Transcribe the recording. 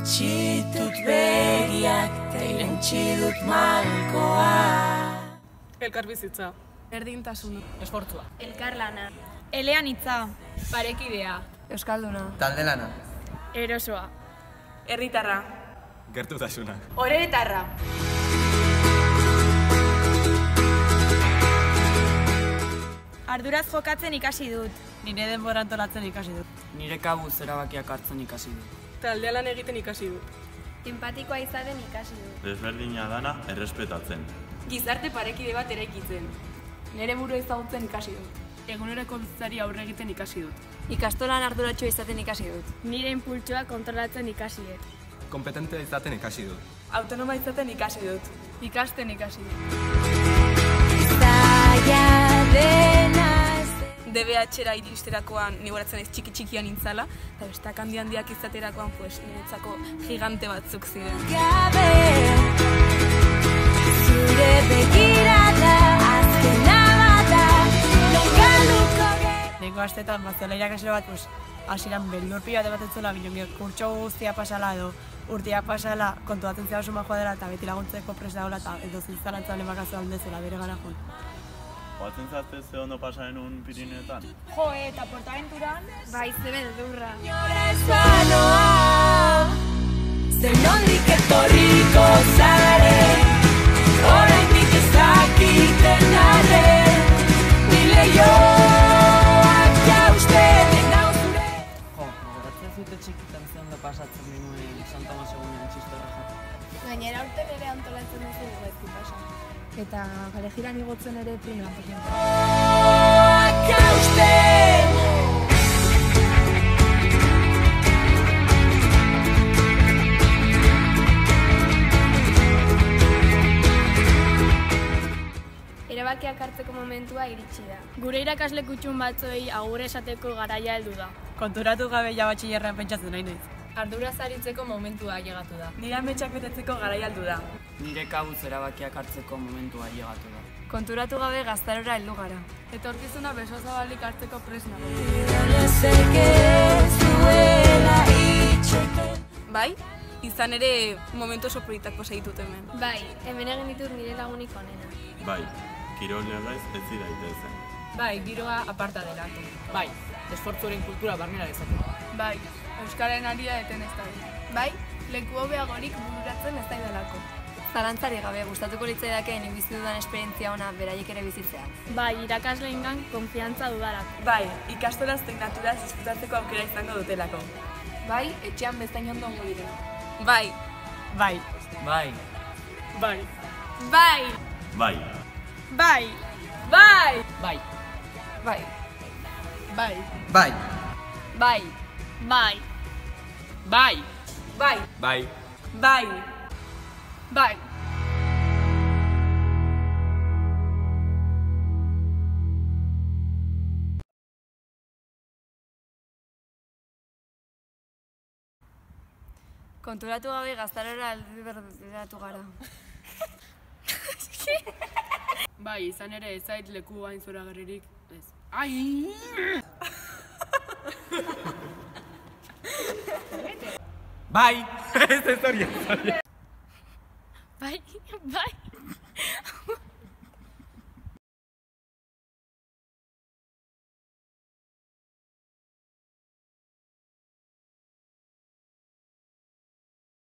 Itxitut begiak, ta irentxi dut malkoa. Elkarbizitza. Berdintasuna. Esfortzua. Elkarlana. Eleanitza. Parekidea. Euskalduna. Taldelana. Erosoa. Herritarra. Gertutasuna. Oreretarra. Arduraz jokatzen ikasi dut. Nire denbora antolatzen ikasi dut. Nire kabuz erabakiak hartzen ikasi dut. Taldea lan egiten ikasi dut. Empatikoa izaten ikasi dut. Desberdina dana errespetatzen. Gizarte parekide bat eraikitzen. Nire burua ezagutzen ikasi dut. Eguneroko bizitzari aurre egiten ikasi dut. Ikastolan arduratxo izaten ikasi dut. Nire impultsoa kontrolatzen ikasi dut. Kompetentea izaten ikasi dut. Autonoma izaten ikasi dut. Ikasten ikasi dut. DBH-era iristerakoan nigoratzen ez txiki-txikian nintzala, eta bestak handiak izaterakoan niretzako gigante batzuk ziren. Zure begirada azkena bada, non galduko Neko astetan bazela irakasle bat, hasieran beldurpila bat etzela, gino kurtso guztia pasala edo urtia pasala kontuatzen zera oso majoa dela eta beti laguntzeko prest dagoela eta edo zintzalantzan emakazu aldezela bere gara joan. Oatzen zazte ze ondo pasaren un Pirineetan? Jo, eta Portaventuran? Bai, ze beldurra. Inores banoa, zer nondik etorriko zaren, oraindik ez dakiten arren, nire joak jausten nauzure. Jo, gogoratzen zute txikitan ze ondo pasatzen minuen Santa Tomas egunean txistorra jaten. Gainera urten ere antolatzen duzu gaizki pasa. Eta galejiran igotzen ere primeran pasen. Joak jausten. Erabakiak hartzeko momentua iritsi da. Gure irakasle kutxun batzuei agur esateko garaia heldu da. Konturatu gabe ja batxillerrean pentsatzen nahi naiz. Arduraz aritzeko momentua ailegatu da. Nire ametsak betetzeko garaia heldu da. Nire kabuz erabakiak hartzeko momentua ailegatu da. Konturatu gabe gaztarora heldu gara. Etorkizuna beso zabalik hartzeko presna. Bai, izan ere momentu oso politak posa ditut hemen. Bai, hemen egin ditut nire lagunik onena. Bai, kirol legaiz ez zira itezen. Bai, giroa aparta delako. Bai, esfortzuaren kultura barnera dezakegu. Bai, euskaren aria eten ez da. Bai, leku hobeagorik bururatzen ez da idalako. Zalantzari gabe, gustatuko litzaidakeen bizi dudan esperientzia ona beraiek ere bizitzea. Bai, irakasleengan konfiantza dudalako. Bai, ikastolaz zein naturaz disfrutatzeko aukera izango dutelako. Bai, etxean bezain ondo ongo dira. Bai, Bai, Bai, bai, Bai, Bai, Bai! bai, bai, bai, bai, bai, bai, Bai! bai, bai, bai, bai, bai. Konturatu gabe gaztarora alderatu gara. bai, izan ere ez zait leku hain zoragarririk, ez. Ai! bai, ez hori.